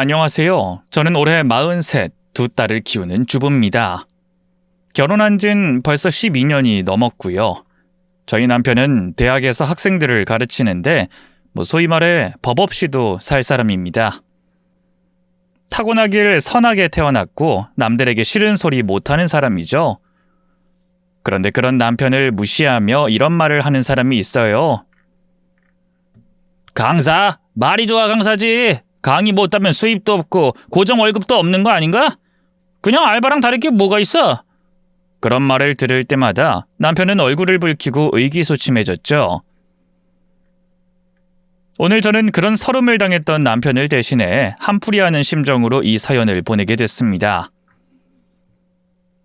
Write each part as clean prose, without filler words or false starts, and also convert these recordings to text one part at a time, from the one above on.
안녕하세요. 저는 올해 43, 두 딸을 키우는 주부입니다. 결혼한 지는 벌써 12년이 넘었고요. 저희 남편은 대학에서 학생들을 가르치는데 소위 말해 법 없이도 살 사람입니다. 타고나길 선하게 태어났고 남들에게 싫은 소리 못하는 사람이죠. 그런데 그런 남편을 무시하며 이런 말을 하는 사람이 있어요. 강사? 말이 좋아 강사지. 강의 못하면 수입도 없고 고정 월급도 없는 거 아닌가? 그냥 알바랑 다를 게 뭐가 있어? 그런 말을 들을 때마다 남편은 얼굴을 붉히고 의기소침해졌죠. 오늘 저는 그런 서름을 당했던 남편을 대신해 한풀이하는 심정으로 이 사연을 보내게 됐습니다.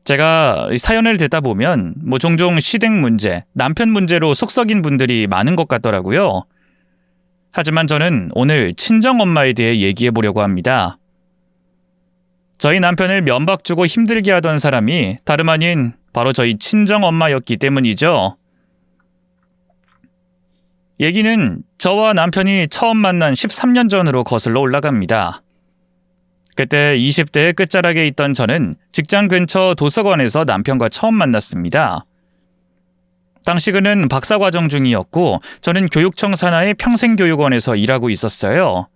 제가 이 사연을 듣다 보면 종종 시댁 문제, 남편 문제로 속 썩인 분들이 많은 것 같더라고요. 하지만 저는 오늘 친정엄마에 대해 얘기해 보려고 합니다. 저희 남편을 면박 주고 힘들게 하던 사람이 다름 아닌 바로 저희 친정엄마였기 때문이죠. 얘기는 저와 남편이 처음 만난 13년 전으로 거슬러 올라갑니다. 그때 20대의 끝자락에 있던 저는 직장 근처 도서관에서 남편과 처음 만났습니다. 당시 그는 박사과정 중이었고 저는 교육청 산하의 평생교육원에서 일하고 있었어요.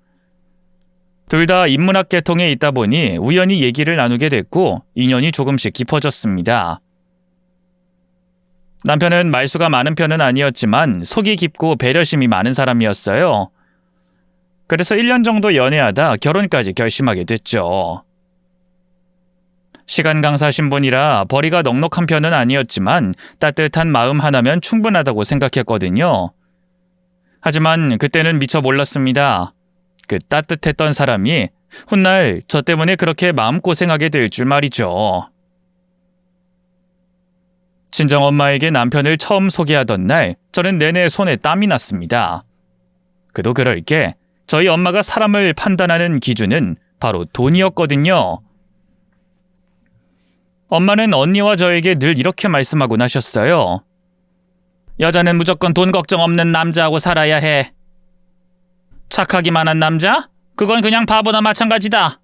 둘 다 인문학 계통에 있다 보니 우연히 얘기를 나누게 됐고 인연이 조금씩 깊어졌습니다. 남편은 말수가 많은 편은 아니었지만 속이 깊고 배려심이 많은 사람이었어요. 그래서 1년 정도 연애하다 결혼까지 결심하게 됐죠. 시간 강사 신분이라 벌이가 넉넉한 편은 아니었지만 따뜻한 마음 하나면 충분하다고 생각했거든요. 하지만 그때는 미처 몰랐습니다. 그 따뜻했던 사람이 훗날 저 때문에 그렇게 마음고생하게 될 줄 말이죠. 친정엄마에게 남편을 처음 소개하던 날 저는 내내 손에 땀이 났습니다. 그도 그럴 게 저희 엄마가 사람을 판단하는 기준은 바로 돈이었거든요. 엄마는 언니와 저에게 늘 이렇게 말씀하곤 하셨어요. 여자는 무조건 돈 걱정 없는 남자하고 살아야 해. 착하기만 한 남자? 그건 그냥 바보나 마찬가지다.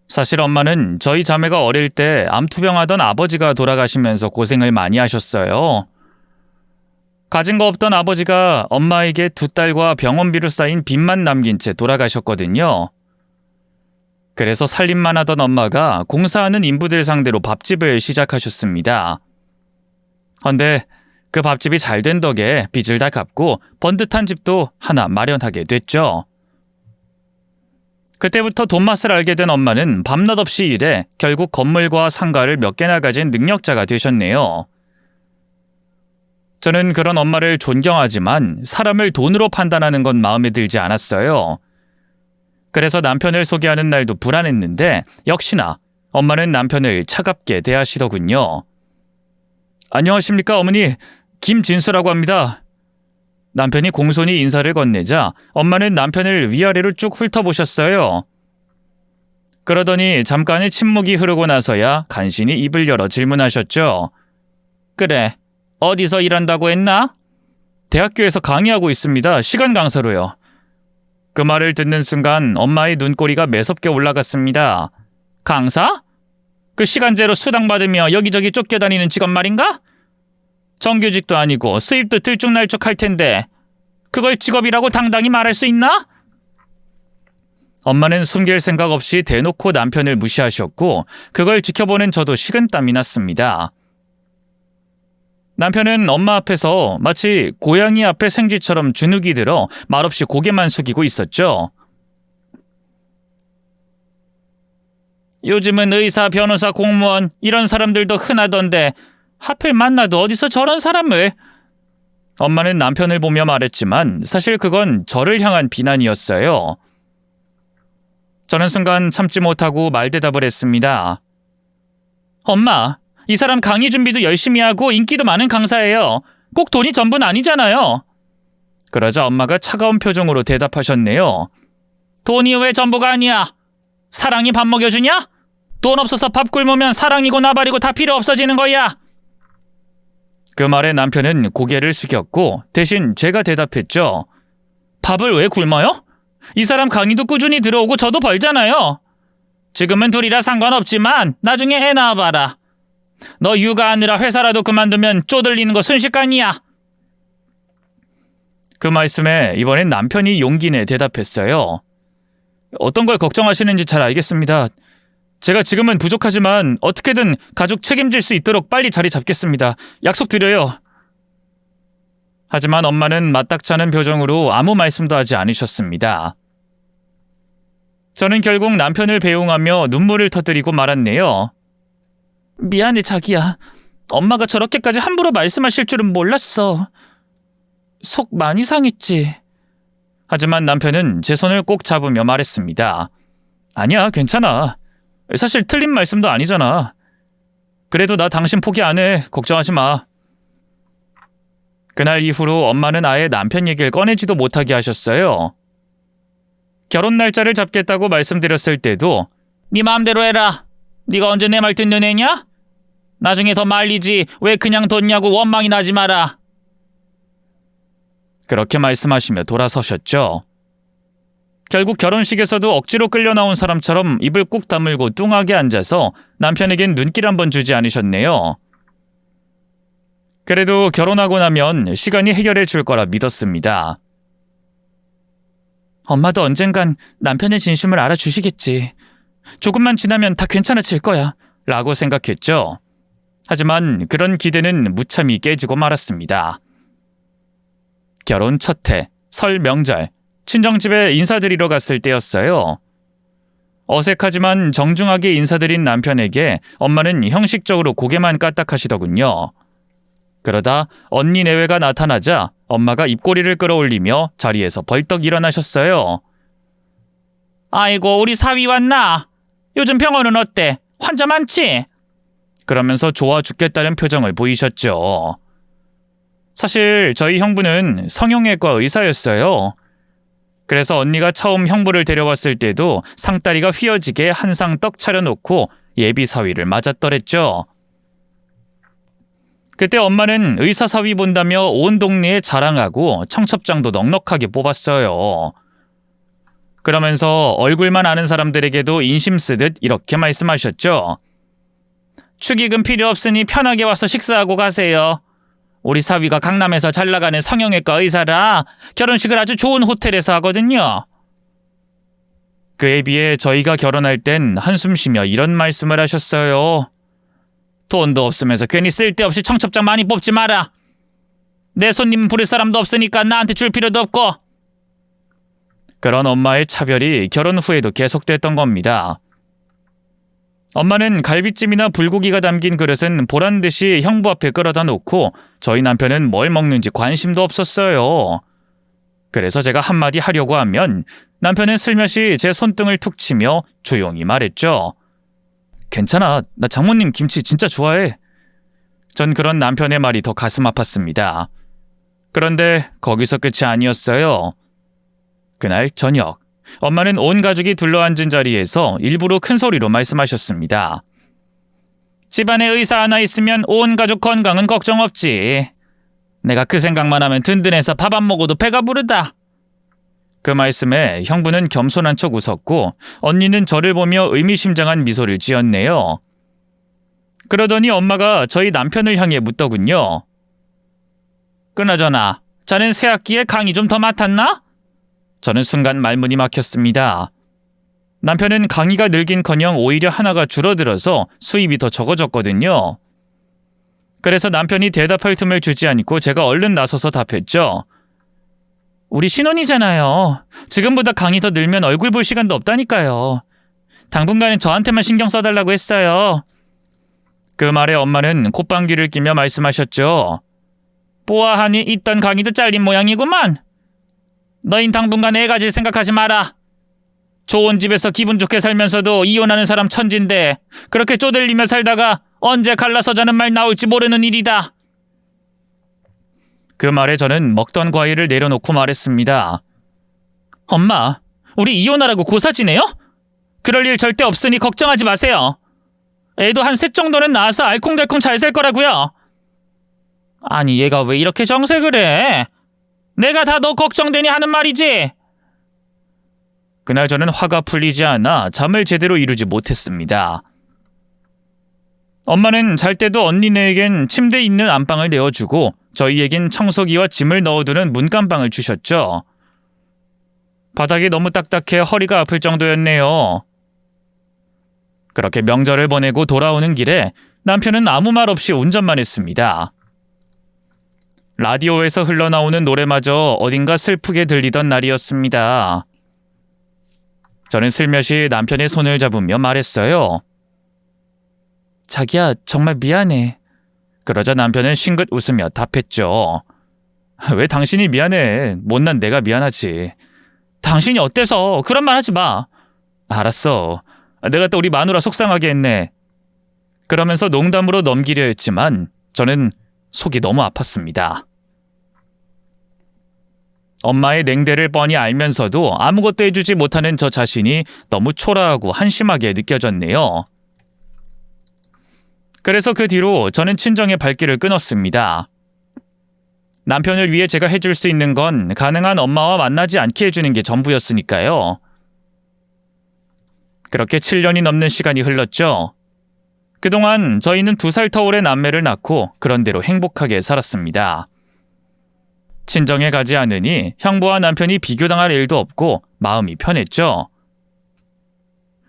사실 엄마는 저희 자매가 어릴 때 암투병하던 아버지가 돌아가시면서 고생을 많이 하셨어요. 가진 거 없던 아버지가 엄마에게 두 딸과 병원비로 쌓인 빚만 남긴 채 돌아가셨거든요. 그래서 살림만 하던 엄마가 공사하는 인부들 상대로 밥집을 시작하셨습니다. 헌데 그 밥집이 잘 된 덕에 빚을 다 갚고 번듯한 집도 하나 마련하게 됐죠. 그때부터 돈맛을 알게 된 엄마는 밤낮 없이 일해 결국 건물과 상가를 몇 개나 가진 능력자가 되셨네요. 저는 그런 엄마를 존경하지만 사람을 돈으로 판단하는 건 마음에 들지 않았어요. 그래서 남편을 소개하는 날도 불안했는데 역시나 엄마는 남편을 차갑게 대하시더군요. 안녕하십니까 어머니, 김진수라고 합니다. 남편이 공손히 인사를 건네자 엄마는 남편을 위아래로 쭉 훑어보셨어요. 그러더니 잠깐의 침묵이 흐르고 나서야 간신히 입을 열어 질문하셨죠. 그래, 어디서 일한다고 했나? 대학교에서 강의하고 있습니다. 시간 강사로요. 그 말을 듣는 순간 엄마의 눈꼬리가 매섭게 올라갔습니다. 강사? 그 시간제로 수당 받으며 여기저기 쫓겨다니는 직업 말인가? 정규직도 아니고 수입도 들쭉날쭉할 텐데 그걸 직업이라고 당당히 말할 수 있나? 엄마는 숨길 생각 없이 대놓고 남편을 무시하셨고 그걸 지켜보는 저도 식은땀이 났습니다. 남편은 엄마 앞에서 마치 고양이 앞에 생쥐처럼 주눅이 들어 말없이 고개만 숙이고 있었죠. 요즘은 의사, 변호사, 공무원 이런 사람들도 흔하던데 하필 만나도 어디서 저런 사람을? 엄마는 남편을 보며 말했지만 사실 그건 저를 향한 비난이었어요. 저는 순간 참지 못하고 말대답을 했습니다. 엄마, 이 사람 강의 준비도 열심히 하고 인기도 많은 강사예요. 꼭 돈이 전부는 아니잖아요. 그러자 엄마가 차가운 표정으로 대답하셨네요. 돈이 왜 전부가 아니야? 사랑이 밥 먹여주냐? 돈 없어서 밥 굶으면 사랑이고 나발이고 다 필요 없어지는 거야. 그 말에 남편은 고개를 숙였고 대신 제가 대답했죠. 밥을 왜 굶어요? 이 사람 강의도 꾸준히 들어오고 저도 벌잖아요. 지금은 둘이라 상관없지만 나중에 애 낳아봐라. 너 육아하느라 회사라도 그만두면 쪼들리는 거 순식간이야. 그 말씀에 이번엔 남편이 용기 내 대답했어요. 어떤 걸 걱정하시는지 잘 알겠습니다. 제가 지금은 부족하지만 어떻게든 가족 책임질 수 있도록 빨리 자리 잡겠습니다. 약속드려요. 하지만 엄마는 마딱지 않은 표정으로 아무 말씀도 하지 않으셨습니다. 저는 결국 남편을 배웅하며 눈물을 터뜨리고 말았네요. 미안해 자기야. 엄마가 저렇게까지 함부로 말씀하실 줄은 몰랐어. 속 많이 상했지. 하지만 남편은 제 손을 꼭 잡으며 말했습니다. 아니야, 괜찮아. 사실 틀린 말씀도 아니잖아. 그래도 나 당신 포기 안 해. 걱정하지 마. 그날 이후로 엄마는 아예 남편 얘기를 꺼내지도 못하게 하셨어요. 결혼 날짜를 잡겠다고 말씀드렸을 때도 네 마음대로 해라. 네가 언제 내 말 듣는 애냐? 나중에 더 말리지 왜 그냥 뒀냐고 원망이 나지 마라. 그렇게 말씀하시며 돌아서셨죠. 결국 결혼식에서도 억지로 끌려 나온 사람처럼 입을 꾹 다물고 뚱하게 앉아서 남편에겐 눈길 한번 주지 않으셨네요. 그래도 결혼하고 나면 시간이 해결해 줄 거라 믿었습니다. 엄마도 언젠간 남편의 진심을 알아주시겠지. 조금만 지나면 다 괜찮아질 거야. 라고 생각했죠. 하지만 그런 기대는 무참히 깨지고 말았습니다. 결혼 첫 해, 설 명절, 친정집에 인사드리러 갔을 때였어요. 어색하지만 정중하게 인사드린 남편에게 엄마는 형식적으로 고개만 까딱하시더군요. 그러다 언니 내외가 나타나자 엄마가 입꼬리를 끌어올리며 자리에서 벌떡 일어나셨어요. 아이고, 우리 사위 왔나? 요즘 병원은 어때? 환자 많지? 그러면서 좋아 죽겠다는 표정을 보이셨죠. 사실 저희 형부는 성형외과 의사였어요. 그래서 언니가 처음 형부를 데려왔을 때도 상다리가 휘어지게 한 상 떡 차려놓고 예비 사위를 맞았더랬죠. 그때 엄마는 의사 사위 본다며 온 동네에 자랑하고 청첩장도 넉넉하게 뽑았어요. 그러면서 얼굴만 아는 사람들에게도 인심 쓰듯 이렇게 말씀하셨죠. 축의금 필요 없으니 편하게 와서 식사하고 가세요. 우리 사위가 강남에서 잘 나가는 성형외과 의사라 결혼식을 아주 좋은 호텔에서 하거든요. 그에 비해 저희가 결혼할 땐 한숨 쉬며 이런 말씀을 하셨어요. 돈도 없으면서 괜히 쓸데없이 청첩장 많이 뽑지 마라. 내 손님 부를 사람도 없으니까 나한테 줄 필요도 없고. 그런 엄마의 차별이 결혼 후에도 계속됐던 겁니다. 엄마는 갈비찜이나 불고기가 담긴 그릇은 보란듯이 형부 앞에 끌어다 놓고 저희 남편은 뭘 먹는지 관심도 없었어요. 그래서 제가 한마디 하려고 하면 남편은 슬며시 제 손등을 툭 치며 조용히 말했죠. 괜찮아. 나 장모님 김치 진짜 좋아해. 전 그런 남편의 말이 더 가슴 아팠습니다. 그런데 거기서 끝이 아니었어요. 그날 저녁, 엄마는 온 가족이 둘러앉은 자리에서 일부러 큰 소리로 말씀하셨습니다. 집안에 의사 하나 있으면 온 가족 건강은 걱정 없지. 내가 그 생각만 하면 든든해서 밥 안 먹어도 배가 부르다. 그 말씀에 형부는 겸손한 척 웃었고 언니는 저를 보며 의미심장한 미소를 지었네요. 그러더니 엄마가 저희 남편을 향해 묻더군요. 그나저나 자넨 새 학기에 강의 좀 더 맡았나? 저는 순간 말문이 막혔습니다. 남편은 강의가 늘긴커녕 오히려 하나가 줄어들어서 수입이 더 적어졌거든요. 그래서 남편이 대답할 틈을 주지 않고 제가 얼른 나서서 답했죠. 우리 신혼이잖아요. 지금보다 강의 더 늘면 얼굴 볼 시간도 없다니까요. 당분간은 저한테만 신경 써달라고 했어요. 그 말에 엄마는 콧방귀를 끼며 말씀하셨죠. 보아하니 있던 강의도 잘린 모양이구만. 너흰 당분간 애 가질 생각하지 마라. 좋은 집에서 기분 좋게 살면서도 이혼하는 사람 천진데 그렇게 쪼들리며 살다가 언제 갈라서자는 말 나올지 모르는 일이다. 그 말에 저는 먹던 과일을 내려놓고 말했습니다. 엄마, 우리 이혼하라고 고사지네요? 그럴 일 절대 없으니 걱정하지 마세요. 애도 한 셋 정도는 낳아서 알콩달콩 잘 살 거라고요. 아니 얘가 왜 이렇게 정색을 해? 내가 다 너 걱정되니 하는 말이지. 그날 저는 화가 풀리지 않아 잠을 제대로 이루지 못했습니다. 엄마는 잘 때도 언니네에겐 침대에 있는 안방을 내어주고 저희에겐 청소기와 짐을 넣어두는 문간방을 주셨죠. 바닥이 너무 딱딱해 허리가 아플 정도였네요. 그렇게 명절을 보내고 돌아오는 길에 남편은 아무 말 없이 운전만 했습니다. 라디오에서 흘러나오는 노래마저 어딘가 슬프게 들리던 날이었습니다. 저는 슬며시 남편의 손을 잡으며 말했어요. 자기야, 정말 미안해. 그러자 남편은 싱긋 웃으며 답했죠. 왜 당신이 미안해? 못난 내가 미안하지. 당신이 어때서? 그런 말 하지 마. 알았어. 내가 또 우리 마누라 속상하게 했네. 그러면서 농담으로 넘기려 했지만 저는 속이 너무 아팠습니다. 엄마의 냉대를 뻔히 알면서도 아무것도 해주지 못하는 저 자신이 너무 초라하고 한심하게 느껴졌네요. 그래서 그 뒤로 저는 친정의 발길을 끊었습니다. 남편을 위해 제가 해줄 수 있는 건 가능한 엄마와 만나지 않게 해주는 게 전부였으니까요. 그렇게 7년이 넘는 시간이 흘렀죠. 그동안 저희는 2살 터울의 남매를 낳고 그런대로 행복하게 살았습니다. 친정에 가지 않으니 형부와 남편이 비교당할 일도 없고 마음이 편했죠.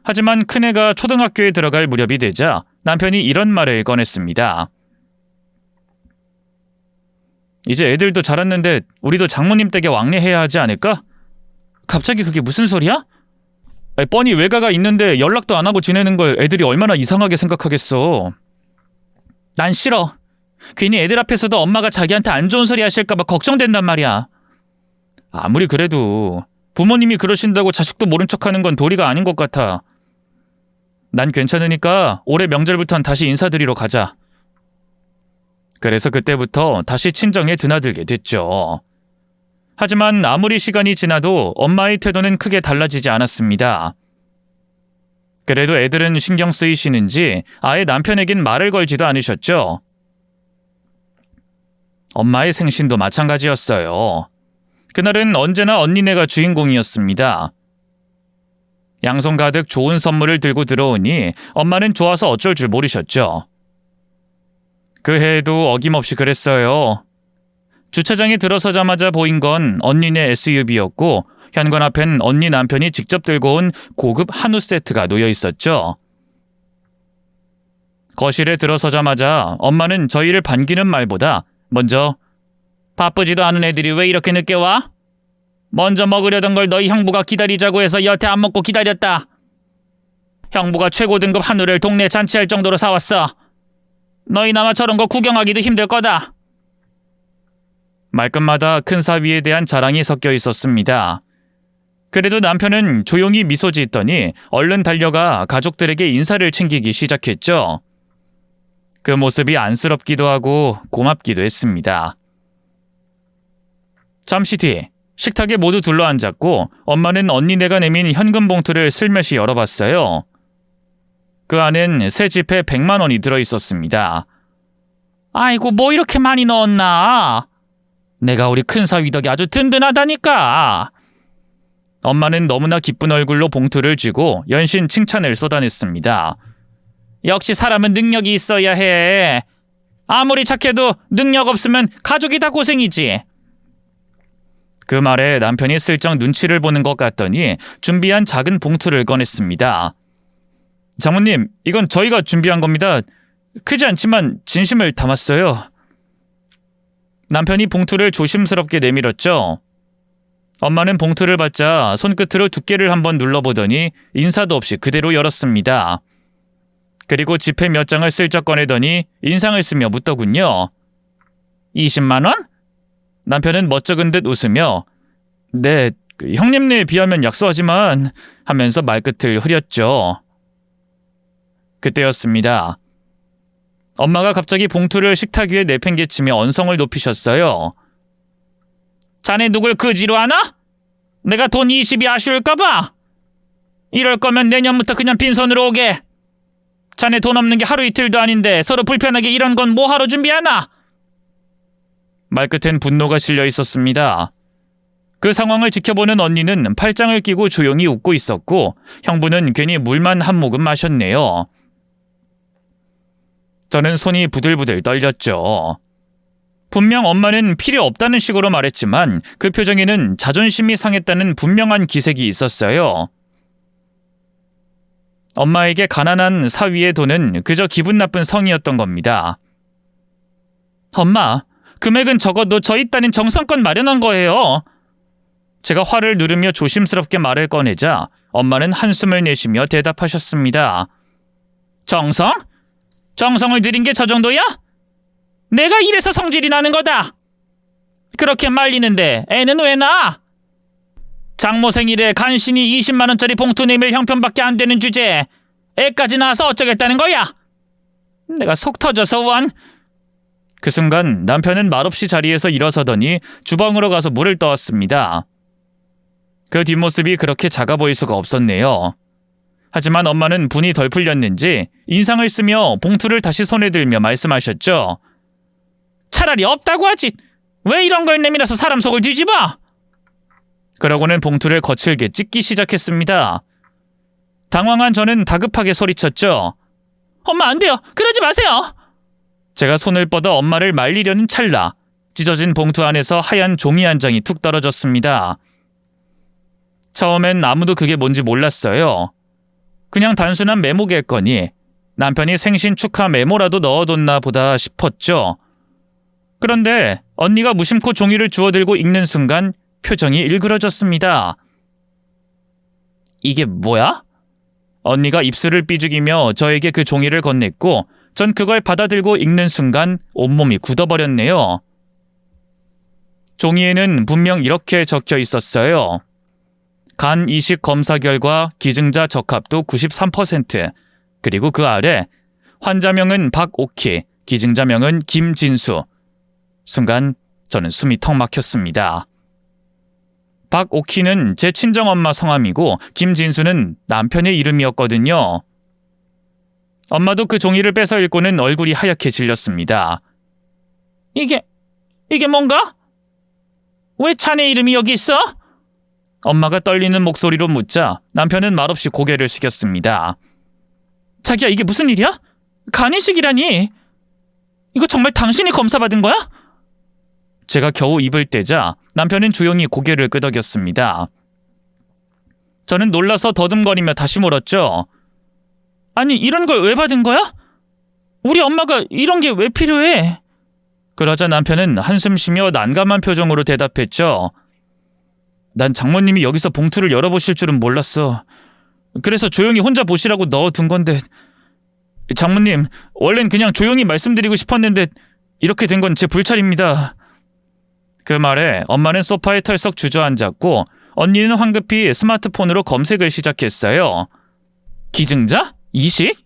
하지만 큰애가 초등학교에 들어갈 무렵이 되자 남편이 이런 말을 꺼냈습니다. 이제 애들도 자랐는데 우리도 장모님 댁에 왕래해야 하지 않을까? 갑자기 그게 무슨 소리야? 뻔히 외가가 있는데 연락도 안 하고 지내는 걸 애들이 얼마나 이상하게 생각하겠어. 난 싫어. 괜히 애들 앞에서도 엄마가 자기한테 안 좋은 소리 하실까 봐 걱정된단 말이야. 아무리 그래도 부모님이 그러신다고 자식도 모른 척하는 건 도리가 아닌 것 같아. 난 괜찮으니까 올해 명절부턴 다시 인사드리러 가자. 그래서 그때부터 다시 친정에 드나들게 됐죠. 하지만 아무리 시간이 지나도 엄마의 태도는 크게 달라지지 않았습니다. 그래도 애들은 신경 쓰이시는지 아예 남편에겐 말을 걸지도 않으셨죠. 엄마의 생신도 마찬가지였어요. 그날은 언제나 언니네가 주인공이었습니다. 양손 가득 좋은 선물을 들고 들어오니 엄마는 좋아서 어쩔 줄 모르셨죠. 그 해에도 어김없이 그랬어요. 주차장에 들어서자마자 보인 건 언니네 SUV였고 현관 앞엔 언니 남편이 직접 들고 온 고급 한우 세트가 놓여 있었죠. 거실에 들어서자마자 엄마는 저희를 반기는 말보다 먼저 바쁘지도 않은 애들이 왜 이렇게 늦게 와? 먼저 먹으려던 걸 너희 형부가 기다리자고 해서 여태 안 먹고 기다렸다. 형부가 최고 등급 한우를 동네 잔치할 정도로 사왔어. 너희나마 저런 거 구경하기도 힘들 거다. 말끝마다 큰 사위에 대한 자랑이 섞여 있었습니다. 그래도 남편은 조용히 미소 짓더니 얼른 달려가 가족들에게 인사를 챙기기 시작했죠. 그 모습이 안쓰럽기도 하고 고맙기도 했습니다. 잠시 뒤 식탁에 모두 둘러앉았고 엄마는 언니네가 내민 현금 봉투를 슬며시 열어봤어요. 그 안엔 새 지폐 100만 원이 들어있었습니다. 아이고 뭐 이렇게 많이 넣었나? 내가 우리 큰사위 덕이 아주 든든하다니까. 엄마는 너무나 기쁜 얼굴로 봉투를 쥐고 연신 칭찬을 쏟아냈습니다. 역시 사람은 능력이 있어야 해. 아무리 착해도 능력 없으면 가족이 다 고생이지. 그 말에 남편이 슬쩍 눈치를 보는 것 같더니 준비한 작은 봉투를 꺼냈습니다. 장모님, 이건 저희가 준비한 겁니다. 크지 않지만 진심을 담았어요. 남편이 봉투를 조심스럽게 내밀었죠. 엄마는 봉투를 받자 손끝으로 두께를 한번 눌러보더니 인사도 없이 그대로 열었습니다. 그리고 지폐 몇 장을 슬쩍 꺼내더니 인상을 쓰며 묻더군요. 20만 원? 남편은 멋쩍은 듯 웃으며 네, 형님네에 비하면 약소하지만 하면서 말끝을 흐렸죠. 그때였습니다. 엄마가 갑자기 봉투를 식탁 위에 내팽개치며 언성을 높이셨어요. 자네 누굴 그지로 하나? 내가 돈 20이 아쉬울까봐? 이럴 거면 내년부터 그냥 빈손으로 오게. 자네 돈 없는 게 하루 이틀도 아닌데 서로 불편하게 이런 건 뭐하러 준비하나? 말끝엔 분노가 실려 있었습니다. 그 상황을 지켜보는 언니는 팔짱을 끼고 조용히 웃고 있었고 형부는 괜히 물만 한 모금 마셨네요. 저는 손이 부들부들 떨렸죠. 분명 엄마는 필요 없다는 식으로 말했지만 그 표정에는 자존심이 상했다는 분명한 기색이 있었어요. 엄마에게 가난한 사위의 돈은 그저 기분 나쁜 성이었던 겁니다. 엄마, 금액은 적어도 저희 딸인 정성껏 마련한 거예요. 제가 화를 누르며 조심스럽게 말을 꺼내자 엄마는 한숨을 내쉬며 대답하셨습니다. 정성? 정성을 들인 게 저 정도야? 내가 이래서 성질이 나는 거다. 그렇게 말리는데 애는 왜 낳아? 장모 생일에 간신히 20만 원짜리 봉투 내밀 형편밖에 안 되는 주제에 애까지 낳아서 어쩌겠다는 거야? 내가 속 터져서 원. 그 순간 남편은 말없이 자리에서 일어서더니 주방으로 가서 물을 떠왔습니다. 그 뒷모습이 그렇게 작아 보일 수가 없었네요. 하지만 엄마는 분이 덜 풀렸는지 인상을 쓰며 봉투를 다시 손에 들며 말씀하셨죠. 차라리 없다고 하지. 왜 이런 걸 내밀어서 사람 속을 뒤집어? 그러고는 봉투를 거칠게 찢기 시작했습니다. 당황한 저는 다급하게 소리쳤죠. 엄마 안 돼요. 그러지 마세요. 제가 손을 뻗어 엄마를 말리려는 찰나 찢어진 봉투 안에서 하얀 종이 한 장이 툭 떨어졌습니다. 처음엔 아무도 그게 뭔지 몰랐어요. 그냥 단순한 메모겠거니 남편이 생신 축하 메모라도 넣어뒀나 보다 싶었죠. 그런데 언니가 무심코 종이를 주워들고 읽는 순간 표정이 일그러졌습니다. 이게 뭐야? 언니가 입술을 삐죽이며 저에게 그 종이를 건넸고 전 그걸 받아들고 읽는 순간 온몸이 굳어버렸네요. 종이에는 분명 이렇게 적혀 있었어요. 간 이식 검사 결과 기증자 적합도 93%, 그리고 그 아래 환자명은 박옥희, 기증자명은 김진수. 순간 저는 숨이 턱 막혔습니다. 박옥희는 제 친정엄마 성함이고 김진수는 남편의 이름이었거든요. 엄마도 그 종이를 빼서 읽고는 얼굴이 하얗게 질렸습니다. 이게 뭔가? 왜 자네 이름이 여기 있어? 엄마가 떨리는 목소리로 묻자 남편은 말없이 고개를 숙였습니다. 자기야, 이게 무슨 일이야? 간이식이라니? 이거 정말 당신이 검사받은 거야? 제가 겨우 입을 떼자 남편은 조용히 고개를 끄덕였습니다. 저는 놀라서 더듬거리며 다시 물었죠. 아니, 이런 걸 왜 받은 거야? 우리 엄마가 이런 게 왜 필요해? 그러자 남편은 한숨 쉬며 난감한 표정으로 대답했죠. 난 장모님이 여기서 봉투를 열어보실 줄은 몰랐어. 그래서 조용히 혼자 보시라고 넣어둔 건데. 장모님, 원래는 그냥 조용히 말씀드리고 싶었는데 이렇게 된 건 제 불찰입니다. 그 말에 엄마는 소파에 털썩 주저앉았고 언니는 황급히 스마트폰으로 검색을 시작했어요. 기증자? 이식?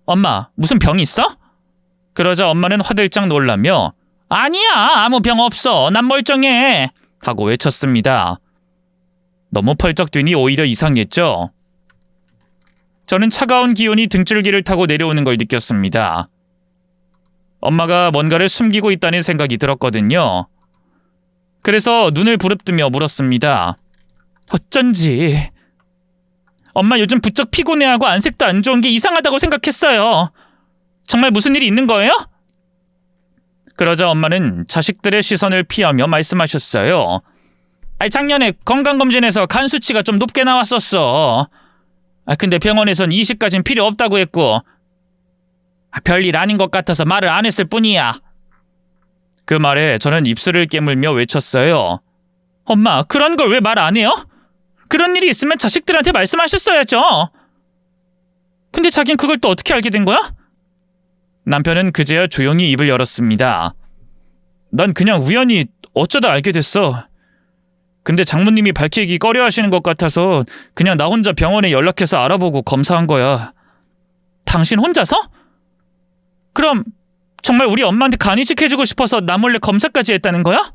엄마, 무슨 병 있어? 그러자 엄마는 화들짝 놀라며 아니야, 아무 병 없어. 난 멀쩡해. 하고 외쳤습니다. 너무 펄쩍 뛰니 오히려 이상했죠. 저는 차가운 기운이 등줄기를 타고 내려오는 걸 느꼈습니다. 엄마가 뭔가를 숨기고 있다는 생각이 들었거든요. 그래서 눈을 부릅뜨며 물었습니다. 어쩐지. 엄마 요즘 부쩍 피곤해하고 안색도 안 좋은 게 이상하다고 생각했어요. 정말 무슨 일이 있는 거예요? 그러자 엄마는 자식들의 시선을 피하며 말씀하셨어요. 작년에 건강검진에서 간 수치가 좀 높게 나왔었어. 근데 병원에선 이식까진 필요 없다고 했고 별일 아닌 것 같아서 말을 안 했을 뿐이야. 그 말에 저는 입술을 깨물며 외쳤어요. 엄마, 그런 걸 왜 말 안 해요? 그런 일이 있으면 자식들한테 말씀하셨어야죠. 근데 자긴 그걸 또 어떻게 알게 된 거야? 남편은 그제야 조용히 입을 열었습니다. 난 그냥 우연히 어쩌다 알게 됐어. 근데 장모님이 밝히기 꺼려하시는 것 같아서 그냥 나 혼자 병원에 연락해서 알아보고 검사한 거야. 당신 혼자서? 그럼 정말 우리 엄마한테 간이식 해주고 싶어서 나 몰래 검사까지 했다는 거야?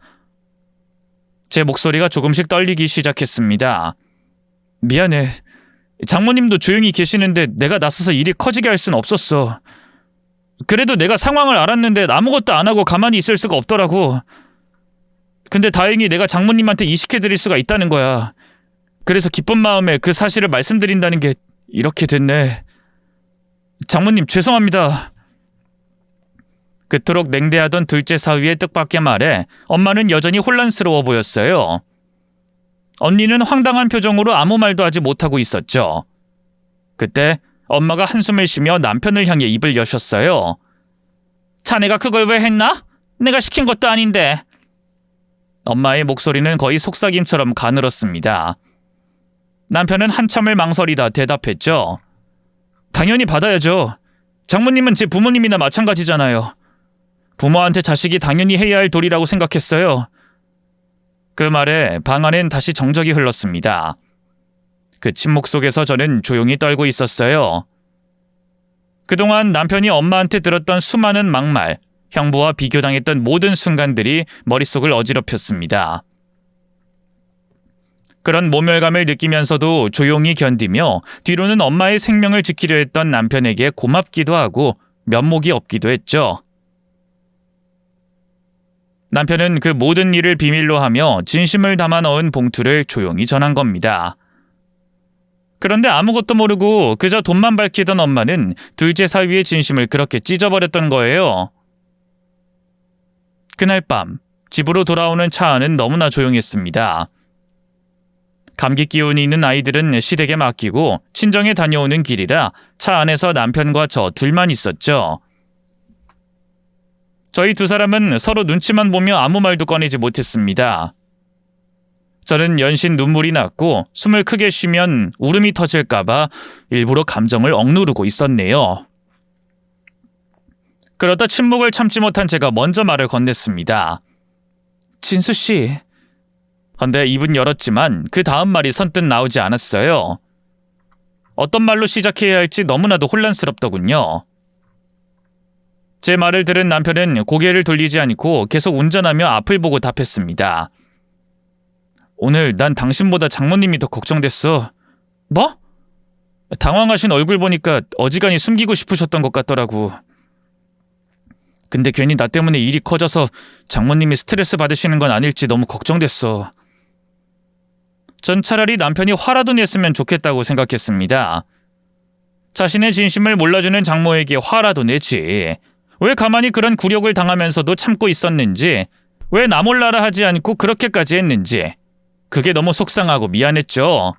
제 목소리가 조금씩 떨리기 시작했습니다. 미안해. 장모님도 조용히 계시는데 내가 나서서 일이 커지게 할 순 없었어. 그래도 내가 상황을 알았는데 아무것도 안 하고 가만히 있을 수가 없더라고. 근데 다행히 내가 장모님한테 이식해드릴 수가 있다는 거야. 그래서 기쁜 마음에 그 사실을 말씀드린다는 게 이렇게 됐네. 장모님 죄송합니다. 그토록 냉대하던 둘째 사위의 뜻밖의 말에 엄마는 여전히 혼란스러워 보였어요. 언니는 황당한 표정으로 아무 말도 하지 못하고 있었죠. 그때 엄마가 한숨을 쉬며 남편을 향해 입을 여셨어요. 자네가 그걸 왜 했나? 내가 시킨 것도 아닌데. 엄마의 목소리는 거의 속삭임처럼 가늘었습니다. 남편은 한참을 망설이다 대답했죠. 당연히 받아야죠. 장모님은 제 부모님이나 마찬가지잖아요. 부모한테 자식이 당연히 해야 할 도리라고 생각했어요. 그 말에 방 안엔 다시 정적이 흘렀습니다. 그 침묵 속에서 저는 조용히 떨고 있었어요. 그동안 남편이 엄마한테 들었던 수많은 막말, 형부와 비교당했던 모든 순간들이 머릿속을 어지럽혔습니다. 그런 모멸감을 느끼면서도 조용히 견디며 뒤로는 엄마의 생명을 지키려 했던 남편에게 고맙기도 하고 면목이 없기도 했죠. 남편은 그 모든 일을 비밀로 하며 진심을 담아 넣은 봉투를 조용히 전한 겁니다. 그런데 아무것도 모르고 그저 돈만 밝히던 엄마는 둘째 사위의 진심을 그렇게 찢어버렸던 거예요. 그날 밤 집으로 돌아오는 차 안은 너무나 조용했습니다. 감기 기운이 있는 아이들은 시댁에 맡기고 친정에 다녀오는 길이라 차 안에서 남편과 저 둘만 있었죠. 저희 두 사람은 서로 눈치만 보며 아무 말도 꺼내지 못했습니다. 저는 연신 눈물이 났고 숨을 크게 쉬면 울음이 터질까봐 일부러 감정을 억누르고 있었네요. 그러다 침묵을 참지 못한 제가 먼저 말을 건넸습니다. 진수 씨. 헌데 입은 열었지만 그 다음 말이 선뜻 나오지 않았어요. 어떤 말로 시작해야 할지 너무나도 혼란스럽더군요. 제 말을 들은 남편은 고개를 돌리지 않고 계속 운전하며 앞을 보고 답했습니다. 오늘 난 당신보다 장모님이 더 걱정됐어. 뭐? 당황하신 얼굴 보니까 어지간히 숨기고 싶으셨던 것 같더라고. 근데 괜히 나 때문에 일이 커져서 장모님이 스트레스 받으시는 건 아닐지 너무 걱정됐어. 전 차라리 남편이 화라도 냈으면 좋겠다고 생각했습니다. 자신의 진심을 몰라주는 장모에게 화라도 내지. 왜 가만히 그런 굴욕을 당하면서도 참고 있었는지, 왜 나 몰라라 하지 않고 그렇게까지 했는지, 그게 너무 속상하고 미안했죠.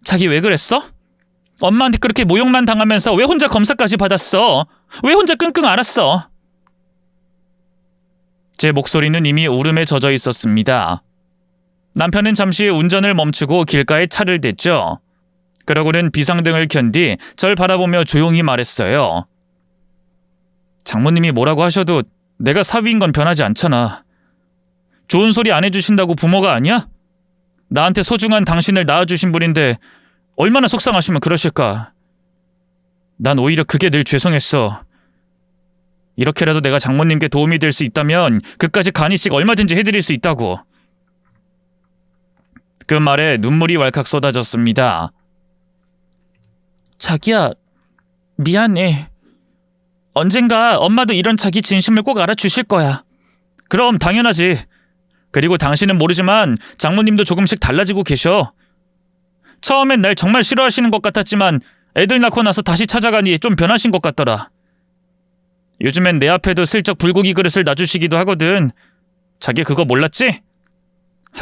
자기 왜 그랬어? 엄마한테 그렇게 모욕만 당하면서 왜 혼자 검사까지 받았어? 왜 혼자 끙끙 앓았어? 제 목소리는 이미 울음에 젖어 있었습니다. 남편은 잠시 운전을 멈추고 길가에 차를 댔죠. 그러고는 비상등을 켠 뒤 절 바라보며 조용히 말했어요. 장모님이 뭐라고 하셔도 내가 사위인 건 변하지 않잖아. 좋은 소리 안 해주신다고 부모가 아니야? 나한테 소중한 당신을 낳아주신 분인데 얼마나 속상하시면 그러실까. 난 오히려 그게 늘 죄송했어. 이렇게라도 내가 장모님께 도움이 될 수 있다면 그까짓 간이식 얼마든지 해드릴 수 있다고. 그 말에 눈물이 왈칵 쏟아졌습니다. 자기야, 미안해. 언젠가 엄마도 이런 자기 진심을 꼭 알아주실 거야. 그럼 당연하지. 그리고 당신은 모르지만 장모님도 조금씩 달라지고 계셔. 처음엔 날 정말 싫어하시는 것 같았지만 애들 낳고 나서 다시 찾아가니 좀 변하신 것 같더라. 요즘엔 내 앞에도 슬쩍 불고기 그릇을 놔주시기도 하거든. 자기 그거 몰랐지?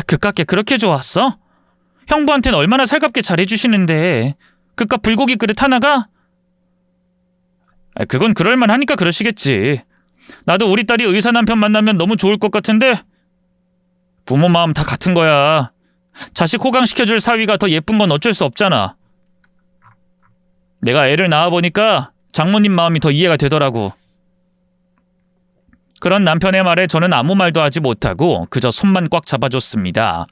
그깟게 그렇게 좋았어? 형부한테는 얼마나 살갑게 잘해주시는데 그깟 불고기 그릇 하나가? 그건 그럴만 하니까 그러시겠지. 나도 우리 딸이 의사 남편 만나면 너무 좋을 것 같은데 부모 마음 다 같은 거야. 자식 호강시켜줄 사위가 더 예쁜 건 어쩔 수 없잖아. 내가 애를 낳아보니까 장모님 마음이 더 이해가 되더라고. 그런 남편의 말에 저는 아무 말도 하지 못하고 그저 손만 꽉 잡아줬습니다.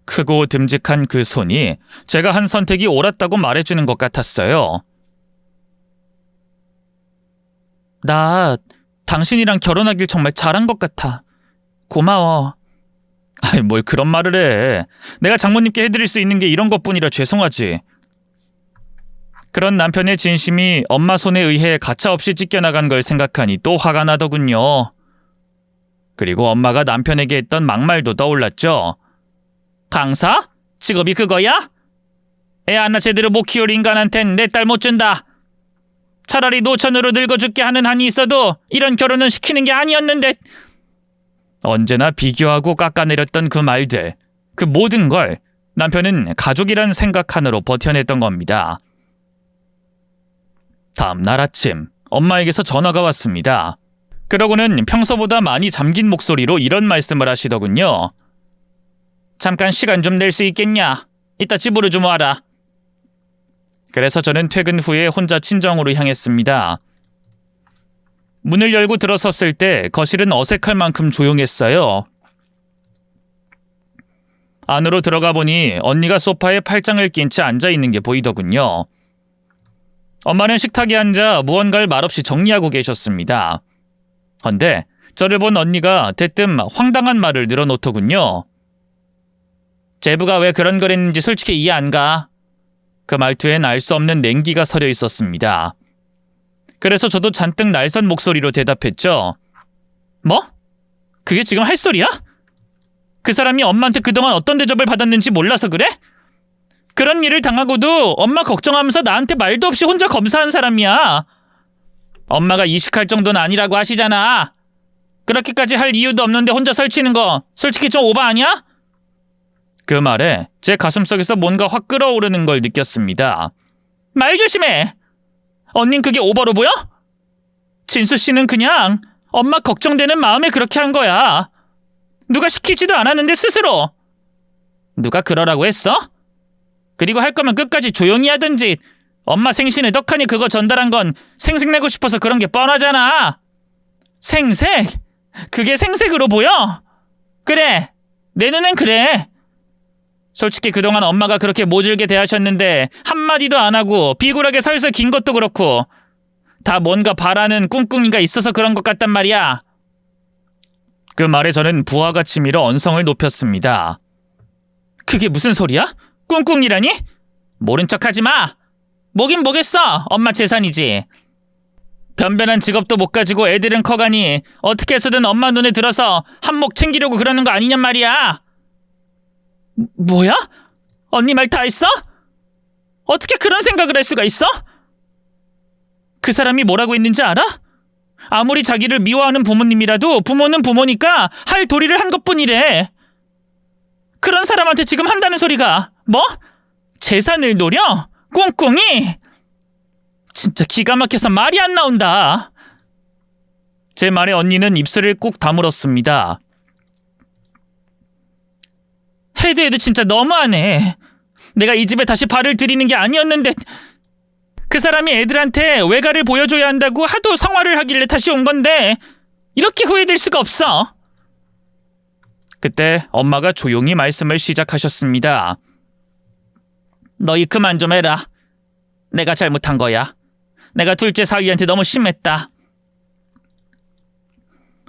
크고 듬직한 그 손이 제가 한 선택이 옳았다고 말해주는 것 같았어요. 나 당신이랑 결혼하길 정말 잘한 것 같아. 고마워. 아이, 뭘 그런 말을 해. 내가 장모님께 해드릴 수 있는 게 이런 것뿐이라 죄송하지. 그런 남편의 진심이 엄마 손에 의해 가차없이 찢겨나간 걸 생각하니 또 화가 나더군요. 그리고 엄마가 남편에게 했던 막말도 떠올랐죠. 강사? 직업이 그거야? 애 하나 제대로 못 키울 인간한텐 내 딸 못 준다. 차라리 노천으로 늙어 죽게 하는 한이 있어도 이런 결혼은 시키는 게 아니었는데. 언제나 비교하고 깎아내렸던 그 말들, 그 모든 걸 남편은 가족이란 생각 하나로 버텨냈던 겁니다. 다음 날 아침, 엄마에게서 전화가 왔습니다. 그러고는 평소보다 많이 잠긴 목소리로 이런 말씀을 하시더군요. 잠깐 시간 좀 낼 수 있겠냐? 이따 집으로 좀 와라. 그래서 저는 퇴근 후에 혼자 친정으로 향했습니다. 문을 열고 들어섰을 때 거실은 어색할 만큼 조용했어요. 안으로 들어가 보니 언니가 소파에 팔짱을 낀 채 앉아있는 게 보이더군요. 엄마는 식탁에 앉아 무언가를 말없이 정리하고 계셨습니다. 헌데 저를 본 언니가 대뜸 황당한 말을 늘어놓더군요. 제부가 왜 그런 걸 했는지 솔직히 이해 안 가. 그 말투엔 알 수 없는 냉기가 서려 있었습니다. 그래서 저도 잔뜩 날선 목소리로 대답했죠. 뭐? 그게 지금 할 소리야? 그 사람이 엄마한테 그동안 어떤 대접을 받았는지 몰라서 그래? 그런 일을 당하고도 엄마 걱정하면서 나한테 말도 없이 혼자 검사한 사람이야. 엄마가 이식할 정도는 아니라고 하시잖아. 그렇게까지 할 이유도 없는데 혼자 설치는 거 솔직히 좀 오바 아니야? 그 말에 제 가슴속에서 뭔가 확 끓어오르는 걸 느꼈습니다. 말 조심해. 언닌 그게 오버로 보여? 진수 씨는 그냥 엄마 걱정되는 마음에 그렇게 한 거야. 누가 시키지도 않았는데 스스로. 누가 그러라고 했어? 그리고 할 거면 끝까지 조용히 하든지. 엄마 생신에 떡하니 그거 전달한 건 생색내고 싶어서 그런 게 뻔하잖아. 생색? 그게 생색으로 보여? 그래, 내 눈엔 그래. 솔직히 그동안 엄마가 그렇게 모질게 대하셨는데 한마디도 안 하고 비굴하게 설설 긴 것도 그렇고 다 뭔가 바라는 꿍꿍이가 있어서 그런 것 같단 말이야. 그 말에 저는 부하같이 밀어 언성을 높였습니다. 그게 무슨 소리야? 꿍꿍이라니? 모른 척하지 마. 뭐긴 뭐겠어. 엄마 재산이지. 변변한 직업도 못 가지고 애들은 커가니 어떻게 해서든 엄마 눈에 들어서 한몫 챙기려고 그러는 거 아니냔 말이야. 뭐야? 언니 말 다 했어? 어떻게 그런 생각을 할 수가 있어? 그 사람이 뭐라고 했는지 알아? 아무리 자기를 미워하는 부모님이라도 부모는 부모니까 할 도리를 한 것뿐이래. 그런 사람한테 지금 한다는 소리가 뭐? 재산을 노려? 꿍꿍이? 진짜 기가 막혀서 말이 안 나온다. 제 말에 언니는 입술을 꾹 다물었습니다. 해도 진짜 너무하네. 내가 이 집에 다시 발을 들이는 게 아니었는데 그 사람이 애들한테 외가를 보여줘야 한다고 하도 성화를 하길래 다시 온 건데 이렇게 후회될 수가 없어. 그때 엄마가 조용히 말씀을 시작하셨습니다. 너희 그만 좀 해라. 내가 잘못한 거야. 내가 둘째 사위한테 너무 심했다.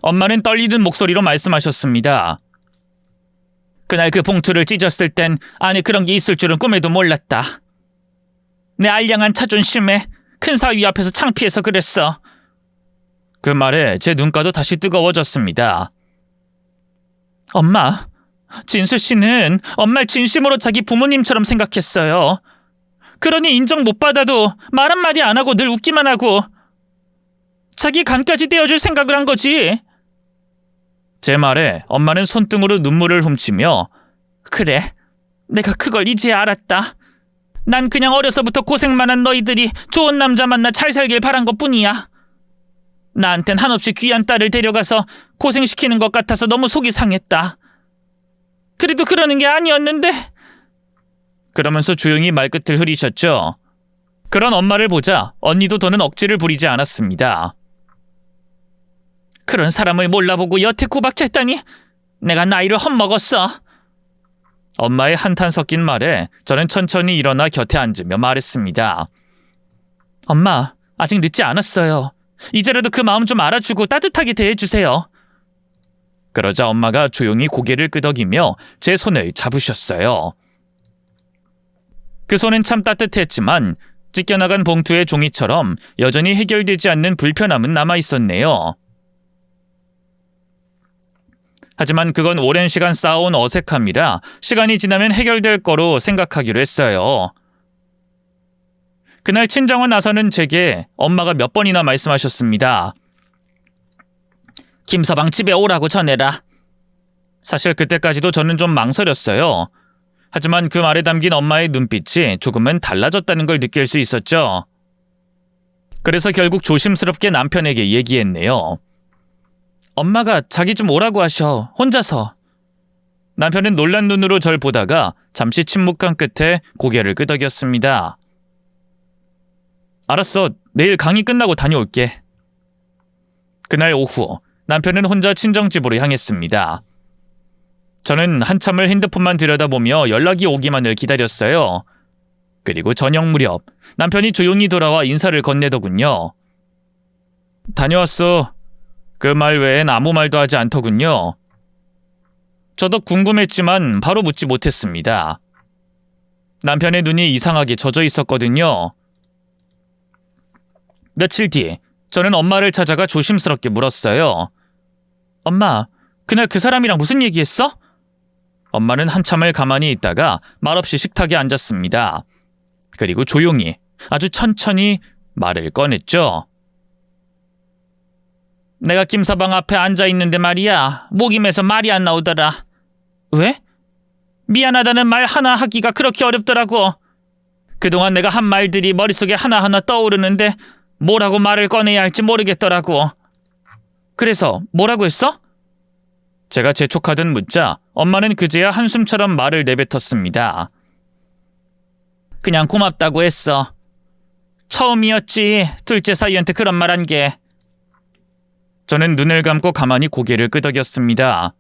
엄마는 떨리는 목소리로 말씀하셨습니다. 그날 그 봉투를 찢었을 땐 안에 그런 게 있을 줄은 꿈에도 몰랐다. 내 알량한 자존심에 큰 사위 앞에서 창피해서 그랬어. 그 말에 제 눈가도 다시 뜨거워졌습니다. 엄마, 진수 씨는 엄마를 진심으로 자기 부모님처럼 생각했어요. 그러니 인정 못 받아도 말 한마디 안 하고 늘 웃기만 하고 자기 간까지 떼어줄 생각을 한 거지. 제 말에 엄마는 손등으로 눈물을 훔치며 그래, 내가 그걸 이제야 알았다. 난 그냥 어려서부터 고생만 한 너희들이 좋은 남자 만나 잘 살길 바란 것뿐이야. 나한텐 한없이 귀한 딸을 데려가서 고생시키는 것 같아서 너무 속이 상했다. 그래도 그러는 게 아니었는데. 그러면서 조용히 말끝을 흐리셨죠. 그런 엄마를 보자 언니도 더는 억지를 부리지 않았습니다. 그런 사람을 몰라보고 여태 구박했다니 내가 나이를 헛먹었어. 엄마의 한탄 섞인 말에 저는 천천히 일어나 곁에 앉으며 말했습니다. 엄마, 아직 늦지 않았어요. 이제라도 그 마음 좀 알아주고 따뜻하게 대해주세요. 그러자 엄마가 조용히 고개를 끄덕이며 제 손을 잡으셨어요. 그 손은 참 따뜻했지만 찢겨나간 봉투의 종이처럼 여전히 해결되지 않는 불편함은 남아있었네요. 하지만 그건 오랜 시간 쌓아온 어색함이라 시간이 지나면 해결될 거로 생각하기로 했어요. 그날 친정원 나서는 제게 엄마가 몇 번이나 말씀하셨습니다. 김서방 집에 오라고 전해라. 사실 그때까지도 저는 좀 망설였어요. 하지만 그 말에 담긴 엄마의 눈빛이 조금은 달라졌다는 걸 느낄 수 있었죠. 그래서 결국 조심스럽게 남편에게 얘기했네요. 엄마가 자기 좀 오라고 하셔. 혼자서. 남편은 놀란 눈으로 절 보다가 잠시 침묵한 끝에 고개를 끄덕였습니다. 알았어. 내일 강의 끝나고 다녀올게. 그날 오후 남편은 혼자 친정집으로 향했습니다. 저는 한참을 핸드폰만 들여다보며 연락이 오기만을 기다렸어요. 그리고 저녁 무렵 남편이 조용히 돌아와 인사를 건네더군요. 다녀왔어. 그 말 외엔 아무 말도 하지 않더군요. 저도 궁금했지만 바로 묻지 못했습니다. 남편의 눈이 이상하게 젖어 있었거든요. 며칠 뒤 저는 엄마를 찾아가 조심스럽게 물었어요. 엄마, 그날 그 사람이랑 무슨 얘기했어? 엄마는 한참을 가만히 있다가 말없이 식탁에 앉았습니다. 그리고 조용히, 아주 천천히 말을 꺼냈죠. 내가 김서방 앞에 앉아있는데 말이야. 목이 메서 말이 안 나오더라. 왜? 미안하다는 말 하나 하기가 그렇게 어렵더라고. 그동안 내가 한 말들이 머릿속에 하나하나 떠오르는데 뭐라고 말을 꺼내야 할지 모르겠더라고. 그래서 뭐라고 했어? 제가 재촉하듯 묻자 엄마는 그제야 한숨처럼 말을 내뱉었습니다. 그냥 고맙다고 했어. 처음이었지. 둘째 사위한테 그런 말 한 게. 저는 눈을 감고 가만히 고개를 끄덕였습니다.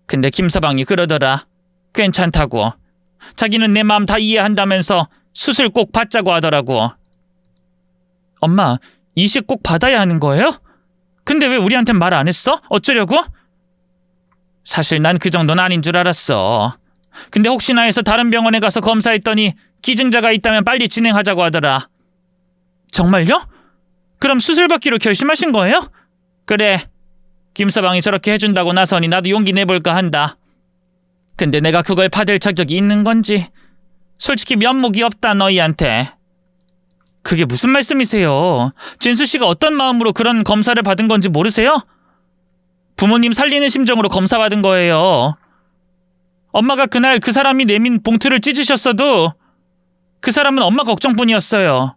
근데 김서방이 그러더라. 괜찮다고. 자기는 내 마음 다 이해한다면서 수술 꼭 받자고 하더라고. 엄마, 이식 꼭 받아야 하는 거예요? 근데 왜 우리한텐 말 안 했어? 어쩌려고? 사실 난 그 정도는 아닌 줄 알았어. 근데 혹시나 해서 다른 병원에 가서 검사했더니 기증자가 있다면 빨리 진행하자고 하더라. 정말요? 그럼 수술 받기로 결심하신 거예요? 그래. 김서방이 저렇게 해준다고 나서니 나도 용기 내볼까 한다. 근데 내가 그걸 받을 자격이 있는 건지 솔직히 면목이 없다 너희한테. 그게 무슨 말씀이세요? 진수 씨가 어떤 마음으로 그런 검사를 받은 건지 모르세요? 부모님 살리는 심정으로 검사 받은 거예요. 엄마가 그날 그 사람이 내민 봉투를 찢으셨어도 그 사람은 엄마 걱정뿐이었어요.